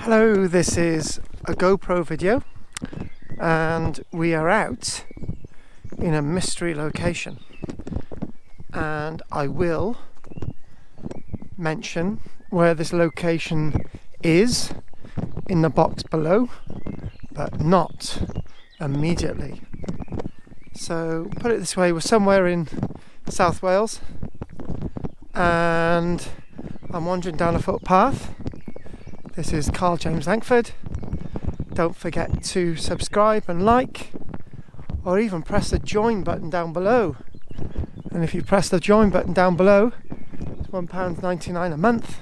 Hello, this is a GoPro video and we are out in a mystery location, and I will mention where this location is in the box below, but not immediately. So put it this way, we're somewhere in South Wales and I'm wandering down a footpath. This is KARL-JAMES LANGFORD. Don't forget to subscribe and like, or even press the join button down below. And if you press the join button down below, it's £1.99 a month,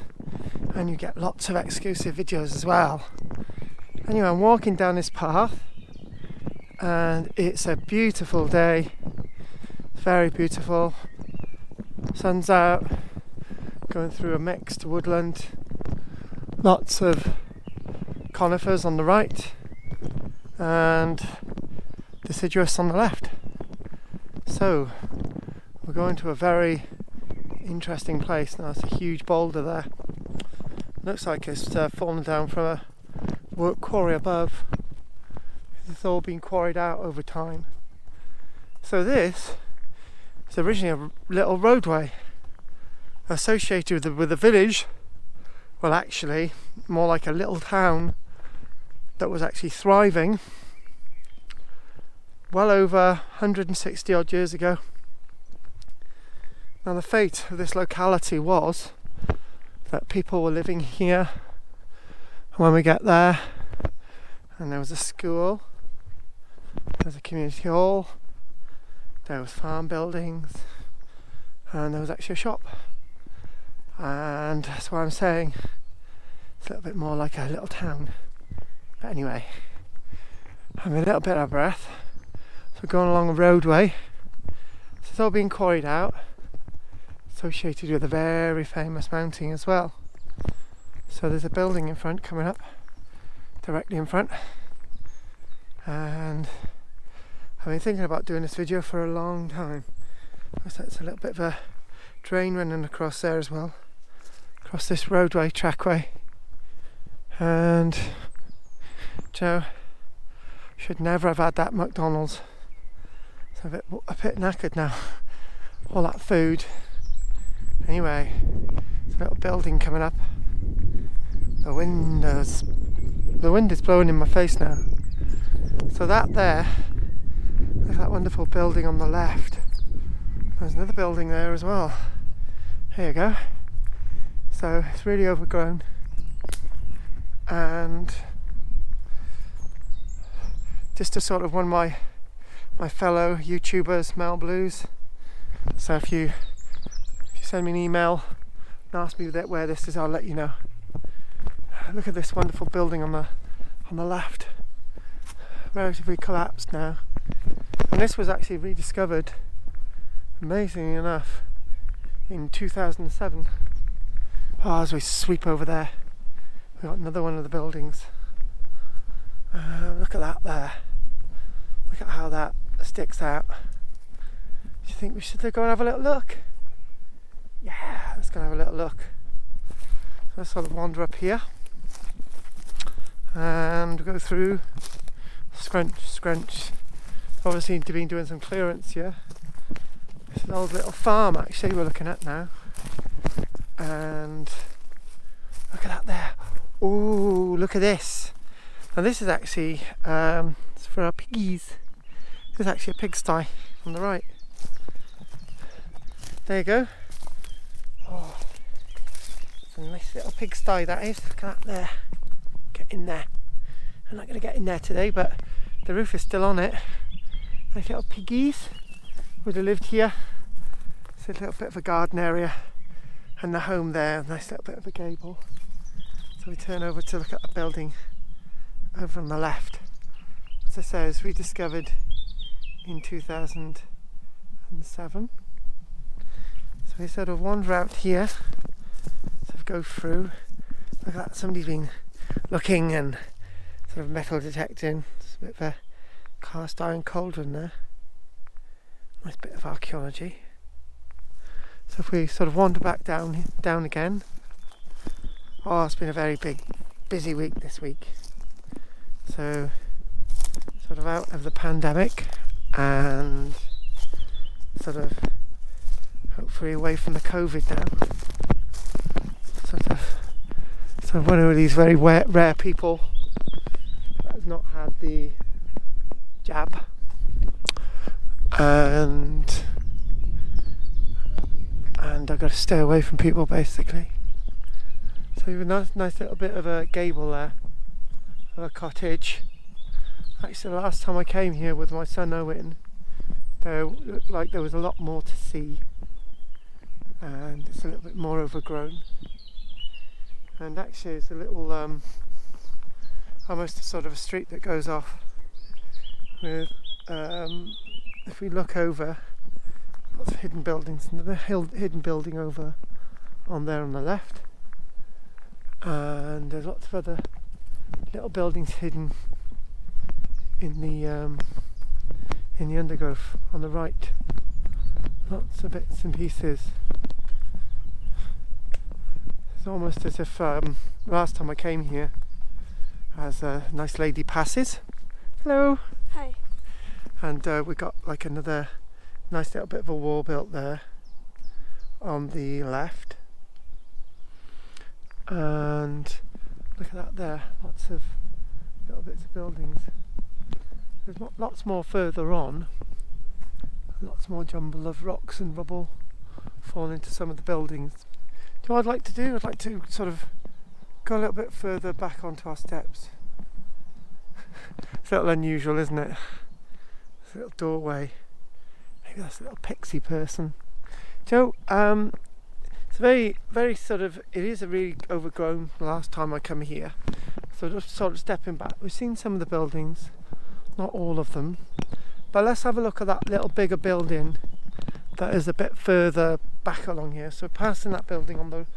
and you get lots of exclusive videos as well. Anyway, I'm walking down this path, and it's a beautiful day. Very beautiful. Sun's out, going through a mixed woodland. Lots of conifers on the right and deciduous on the left. So we're going to a very interesting place. Now, it's a huge boulder there. Looks like it's fallen down from a work quarry above. It's all been quarried out over time. So this is originally a little roadway associated with the village. Well, actually, more like a little town that was actually thriving well over 160 odd years ago. Now, the fate of this locality was that people were living here, and when we get there, and there was a school, there was a community hall, there was farm buildings, and there was actually a shop. And that's why I'm saying it's a little bit more like a little town. But anyway, I'm a little bit out of breath. So we're going along a roadway. So it's all being quarried out, associated with a very famous mountain as well. So there's a building in front coming up, directly in front. And I've been thinking about doing this video for a long time. So it's a little bit of a drain running across there as well. Across this roadway, trackway, and Joe should never have had that McDonald's. It's a bit knackered now. All that food. Anyway, there's a little building coming up. The wind is blowing in my face now. So that there, there's that wonderful building on the left. There's another building there as well. Here you go. So it's really overgrown, and just to sort of warn my fellow YouTubers, Mel Blues. So if you send me an email and ask me where this is, I'll let you know. Look at this wonderful building on the left, relatively collapsed now, and this was actually rediscovered, amazingly enough, in 2007. As we sweep over there, we've got another one of the buildings. Look at that there. Look at how that sticks out. Do you think we should go and have a little look? Yeah, let's go and have a little look. So let's sort of wander up here and go through. Scrunch. Obviously been doing some clearance here. It's an old little farm actually we're looking at now. And look at that there. Oh, look at this. Now this is actually it's for our piggies. This is actually a pigsty on the right. There you go. Oh, it's a nice little pigsty that is. Look at that there. Get in there. I'm not going to get in there today, but the roof is still on it. Nice little piggies would have lived here. It's a little bit of a garden area. And the home there, nice little bit of a gable. So we turn over to look at the building over on the left. As I say, it was rediscovered in 2007. So we sort of wander out here, sort of go through. Look at that, somebody's been looking and sort of metal detecting. There's a bit of a cast iron cauldron there. Nice bit of archaeology. So if we sort of wander back down again. Oh, it's been a very big busy week this week. So sort of out of the pandemic and sort of hopefully away from the COVID now. So one of these very rare people that has not had the jab, and I've got to stay away from people basically. So you have a nice little bit of a gable there, of a cottage. Actually, the last time I came here with my son Owen, there looked like there was a lot more to see, and it's a little bit more overgrown. And actually, it's a little, almost a sort of a street that goes off with, if we look over, lots of hidden buildings. Another hidden building over on there on the left, and there's lots of other little buildings hidden in the undergrowth on the right. Lots of bits and pieces. It's almost as if last time I came here, as a nice lady passes. Hello. Hi. And we got like another nice little bit of a wall built there on the left. And look at that there, lots of little bits of buildings. There's lots more further on, lots more jumble of rocks and rubble falling into some of the buildings. Do you know what I'd like to do? I'd like to sort of go a little bit further back onto our steps. It's a little unusual, isn't it? It's a little doorway. Maybe that's a little pixie person. Do you know, it's very sort of, it is a really overgrown last time I come here. So just sort of stepping back, we've seen some of the buildings, not all of them. But let's have a look at that little bigger building that is a bit further back along here. So passing that building on the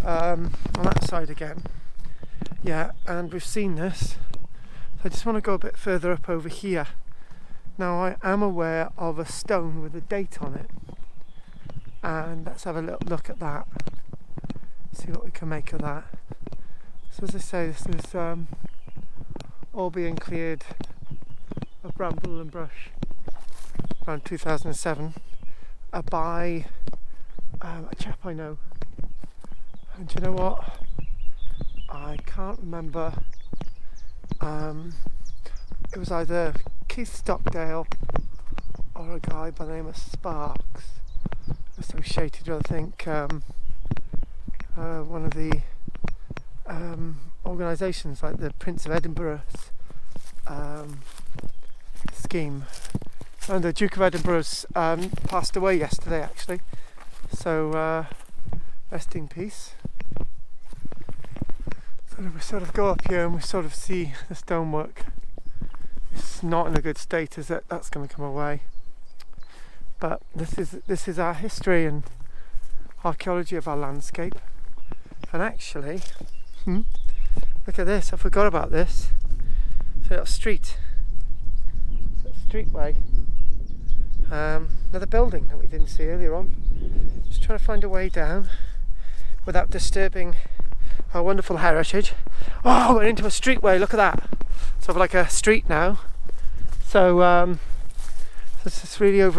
on that side again. Yeah, and we've seen this. So I just want to go a bit further up over here. Now I am aware of a stone with a date on it. And let's have a little look at that. See what we can make of that. So as I say, this is all being cleared of bramble and brush around 2007 by a chap I know. And do you know what? I can't remember. It was either Keith Stockdale or a guy by the name of Sparks, associated with, I think, one of the organisations like the Prince of Edinburgh's scheme. And the Duke of Edinburgh's passed away yesterday, actually. So rest in peace. So we sort of go up here and we sort of see the stonework. It's not in a good state, is it? That's going to come away. But this is our history and archaeology of our landscape. And actually, look at this. I forgot about this. So that street. Streetway. Another building that we didn't see earlier on. Just trying to find a way down without disturbing our wonderful heritage. Oh, we're into a streetway, look at that. Sort of like a street now. So it's really over